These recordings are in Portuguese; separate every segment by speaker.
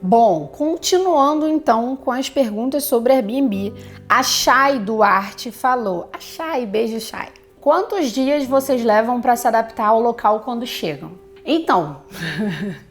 Speaker 1: Bom, continuando então com as perguntas sobre Airbnb, a Chay Duarte falou: a Chay, beijo Chay. Quantos dias vocês levam para se adaptar ao local quando chegam? Então,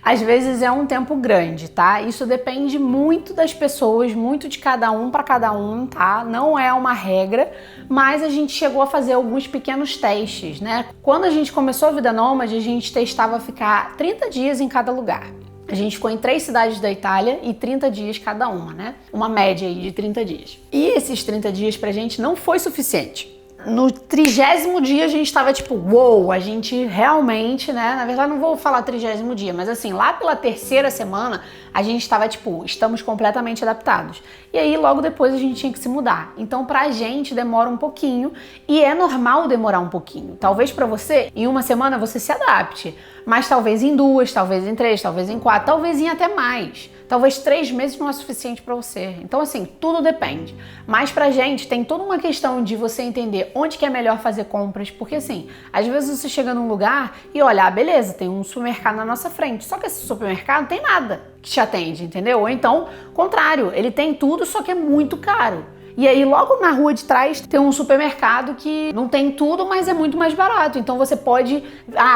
Speaker 1: às vezes é um tempo grande, tá? Isso depende muito das pessoas, muito de cada um para cada um, tá? Não é uma regra, mas a gente chegou a fazer alguns pequenos testes, né? Quando a gente começou a Vida Nômade, a gente testava ficar 30 dias em cada lugar. A gente ficou em 3 cidades da Itália e 30 dias cada uma, né? Uma média aí de 30 dias. E esses 30 dias pra gente não foi suficiente. No 30º dia a gente tava tipo, uou, a gente realmente, né? Na verdade não vou falar 30º dia, mas assim, lá pela 3ª semana a gente tava tipo, estamos completamente adaptados. E aí logo depois a gente tinha que se mudar. Então pra gente demora um pouquinho e é normal demorar um pouquinho. Talvez pra você, em uma semana você se adapte, mas talvez em 2, talvez em 3, talvez em 4, talvez em até mais. Talvez 3 meses não é suficiente para você. Então, assim, tudo depende. Mas pra gente tem toda uma questão de você entender onde que é melhor fazer compras, porque assim, às vezes você chega num lugar e olha, beleza, tem um supermercado na nossa frente, só que esse supermercado não tem nada que te atende, entendeu? Ou então, contrário, ele tem tudo, só que é muito caro. E aí logo na rua de trás tem um supermercado que não tem tudo, mas é muito mais barato. Então você pode,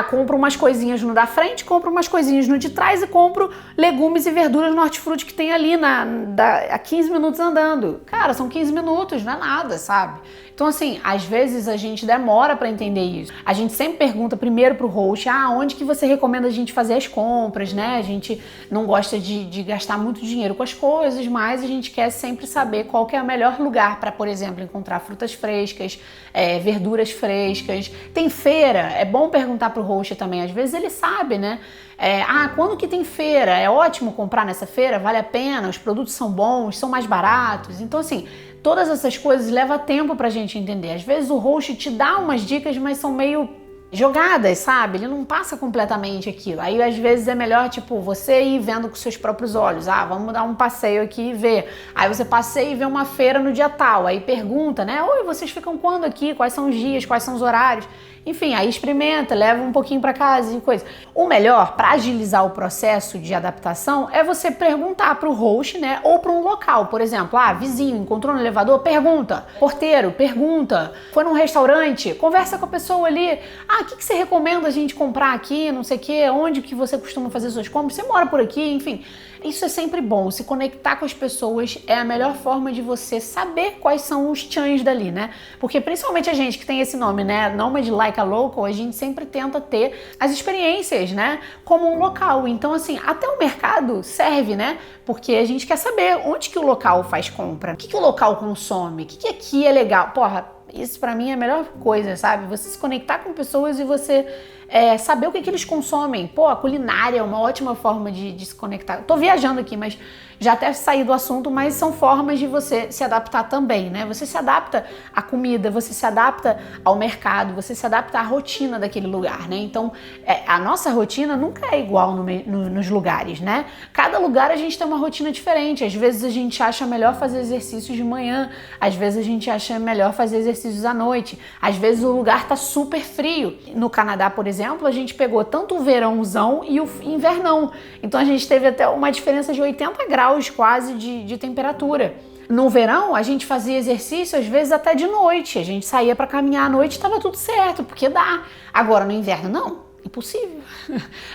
Speaker 1: compra umas coisinhas no da frente, compra umas coisinhas no de trás e compro legumes e verduras no hortifruti que tem ali a 15 minutos andando. Cara, são 15 minutos, não é nada, sabe? Então assim, às vezes a gente demora pra entender isso. A gente sempre pergunta primeiro pro host, onde que você recomenda a gente fazer as compras, né? A gente não gosta de gastar muito dinheiro com as coisas, mas a gente quer sempre saber qual que é o melhor lugar para, por exemplo, encontrar frutas frescas, verduras frescas. Tem feira, é bom perguntar pro host também, às vezes ele sabe, né? Quando que tem feira? É ótimo comprar nessa feira? Vale a pena? Os produtos são bons? São mais baratos? Então, assim, todas essas coisas levam tempo pra gente entender. Às vezes o host te dá umas dicas, mas são meio jogadas, sabe? Ele não passa completamente aquilo. Aí, às vezes, é melhor, tipo, você ir vendo com seus próprios olhos. Vamos dar um passeio aqui e ver. Aí você passeia e vê uma feira no dia tal. Aí pergunta, né? Oi, vocês ficam quando aqui? Quais são os dias? Quais são os horários? Enfim, aí experimenta, leva um pouquinho para casa e coisa. O melhor para agilizar o processo de adaptação é você perguntar para o host, né, ou para um local, por exemplo, vizinho, encontrou no elevador, pergunta. Porteiro, pergunta. Foi num restaurante, conversa com a pessoa ali. O que você recomenda a gente comprar aqui, não sei o quê, onde que você costuma fazer suas compras? Você mora por aqui, enfim. Isso é sempre bom, se conectar com as pessoas é a melhor forma de você saber quais são os tchãs dali, né? Porque principalmente a gente que tem esse nome, né? Nomad Like a Local, a gente sempre tenta ter as experiências, né? Como um local. Então, assim, até o mercado serve, né? Porque a gente quer saber onde que o local faz compra, o que o local consome, o que aqui é legal. Porra, isso pra mim é a melhor coisa, sabe? Você se conectar com pessoas e você saber o que eles consomem. Pô, a culinária é uma ótima forma de se conectar. Tô viajando aqui, mas já até saí do assunto, mas são formas de você se adaptar também, né? Você se adapta à comida, você se adapta ao mercado, você se adapta à rotina daquele lugar, né? Então, a nossa rotina nunca é igual nos lugares, né? Cada lugar a gente tem uma rotina diferente. Às vezes a gente acha melhor fazer exercícios de manhã, às vezes a gente acha melhor fazer exercícios à noite, às vezes o lugar tá super frio. No Canadá, por exemplo, a gente pegou tanto o verãozão e o invernão. Então a gente teve até uma diferença de 80 graus quase de temperatura. No verão, a gente fazia exercício às vezes até de noite. A gente saía para caminhar à noite e tava tudo certo, porque dá. Agora no inverno, não. Impossível.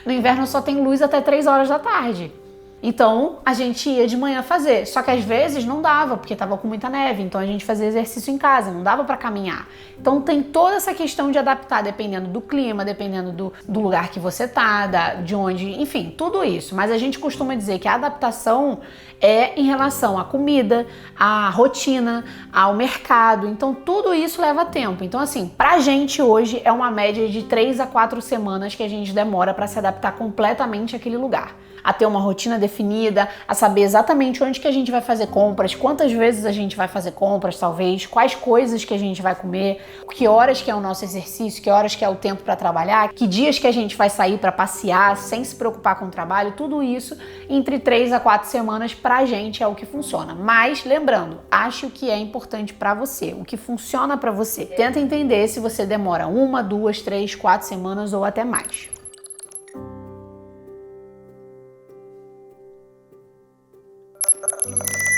Speaker 1: No inverno só tem luz até 3 horas da tarde. Então, a gente ia de manhã fazer, só que às vezes não dava, porque tava com muita neve, então a gente fazia exercício em casa, não dava para caminhar. Então tem toda essa questão de adaptar, dependendo do clima, dependendo do lugar que você tá, de onde, enfim, tudo isso. Mas a gente costuma dizer que a adaptação é em relação à comida, à rotina, ao mercado, então tudo isso leva tempo. Então assim, pra gente hoje é uma média de 3 a 4 semanas que a gente demora para se adaptar completamente àquele lugar. A ter uma rotina definida, a saber exatamente onde que a gente vai fazer compras, quantas vezes a gente vai fazer compras, talvez, quais coisas que a gente vai comer, que horas que é o nosso exercício, que horas que é o tempo para trabalhar, que dias que a gente vai sair para passear sem se preocupar com o trabalho, tudo isso entre 3 a 4 semanas pra gente é o que funciona. Mas, lembrando, ache o que é importante para você, o que funciona para você. Tenta entender se você demora 1, 2, 3, 4 semanas ou até mais.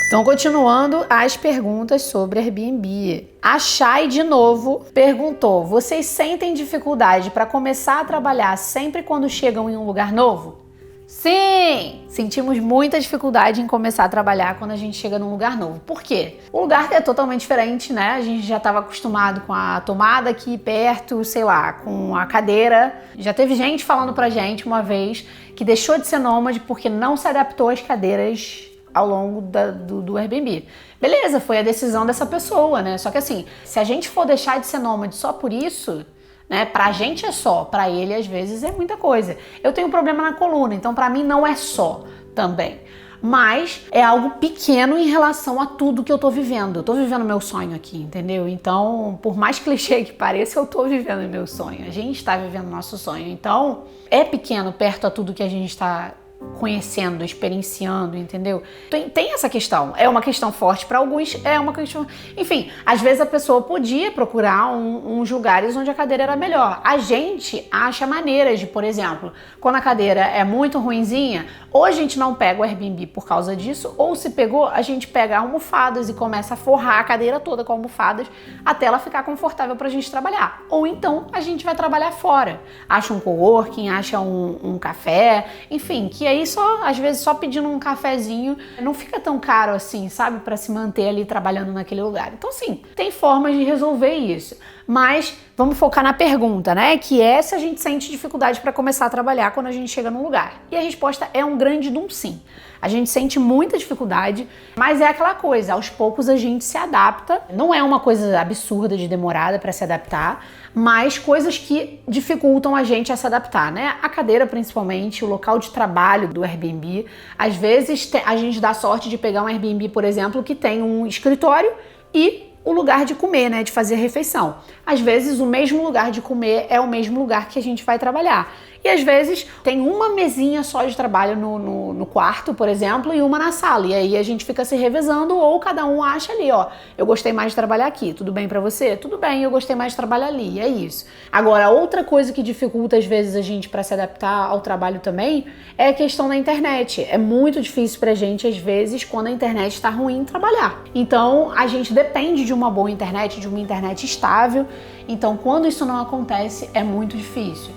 Speaker 1: Então, continuando as perguntas sobre Airbnb. A Chay, de novo, perguntou: vocês sentem dificuldade para começar a trabalhar sempre quando chegam em um lugar novo? Sim! Sentimos muita dificuldade em começar a trabalhar quando a gente chega num lugar novo. Por quê? O lugar é totalmente diferente, né? A gente já estava acostumado com a tomada aqui perto, sei lá, com a cadeira. Já teve gente falando pra gente uma vez que deixou de ser nômade porque não se adaptou às cadeiras ao longo do Airbnb. Beleza, foi a decisão dessa pessoa, né? Só que assim, se a gente for deixar de ser nômade só por isso, né? Pra gente é só, pra ele às vezes é muita coisa. Eu tenho um problema na coluna, então pra mim não é só também. Mas é algo pequeno em relação a tudo que eu tô vivendo. Eu tô vivendo meu sonho aqui, entendeu? Então, por mais clichê que pareça, eu tô vivendo meu sonho. A gente tá vivendo nosso sonho. Então, é pequeno perto a tudo que a gente tá conhecendo, experienciando, entendeu? Tem essa questão. É uma questão forte para alguns, é uma questão... Enfim, às vezes a pessoa podia procurar uns lugares onde a cadeira era melhor. A gente acha maneiras de, por exemplo, quando a cadeira é muito ruinzinha, ou a gente não pega o Airbnb por causa disso, ou se pegou, a gente pega almofadas e começa a forrar a cadeira toda com almofadas até ela ficar confortável pra gente trabalhar. Ou então a gente vai trabalhar fora. Acha um coworking, acha um café, enfim, que aí só, às vezes, só pedindo um cafezinho não fica tão caro assim, sabe? Pra se manter ali trabalhando naquele lugar. Então, sim, tem formas de resolver isso. Mas vamos focar na pergunta, né? Que é se a gente sente dificuldade para começar a trabalhar quando a gente chega num lugar. E a resposta é um grande sim. A gente sente muita dificuldade, mas é aquela coisa, aos poucos a gente se adapta. Não é uma coisa absurda de demorada para se adaptar, mas coisas que dificultam a gente a se adaptar, né? A cadeira, principalmente, o local de trabalho do Airbnb. Às vezes a gente dá sorte de pegar um Airbnb, por exemplo, que tem um escritório e o lugar de comer, né, de fazer a refeição. Às vezes o mesmo lugar de comer é o mesmo lugar que a gente vai trabalhar. E às vezes tem uma mesinha só de trabalho no quarto, por exemplo, e uma na sala. E aí a gente fica se revezando ou cada um acha ali, ó, eu gostei mais de trabalhar aqui, tudo bem pra você? Tudo bem, eu gostei mais de trabalhar ali, é isso. Agora, outra coisa que dificulta às vezes a gente pra se adaptar ao trabalho também é a questão da internet. É muito difícil pra gente, às vezes, quando a internet tá ruim, trabalhar. Então, a gente depende de uma boa internet, de uma internet estável. Então, quando isso não acontece, é muito difícil.